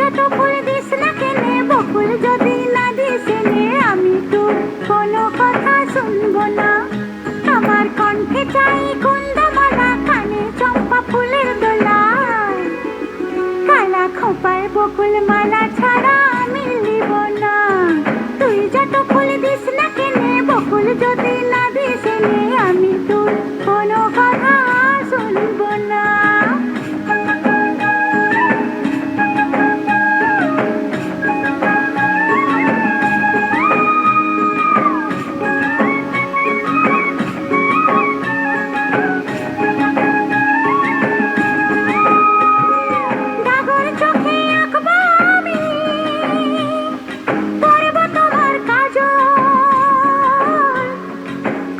যত ফুল দিস না কেনে, বকুল যদি না দিস এনে, আমি তোর কোনো কথা শুনবো না। আমার কণ্ঠে চাই কুন্দমালা, কানে চম্পা ফুলের দোলা, কালা খোপায় বকুল মালা ছাড়া আমি নিব না। তুই যত ফুল দিস না কেনে, বকুল যদি না দিস এনে, আমি তোর কোনো কথা শুনবো না। ডাগর চোখে আঁকবো আমি, পরব তোমার কাজল,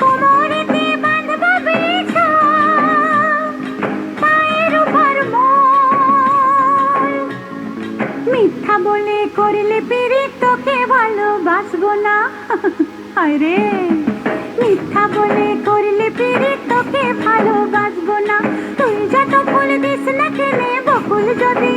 কোমরেতে বাঁধব বিছা, পায়ের উপর মল। মিথ্যা বলে করলে পিরিত, তোকে ভালোবাসবো না। হায় রে, মিথ্যা বলে করলে পিরিত, তোকে ভালোবাসবো না। তুই যত ফুল দিস না কেনে, বকুল যদি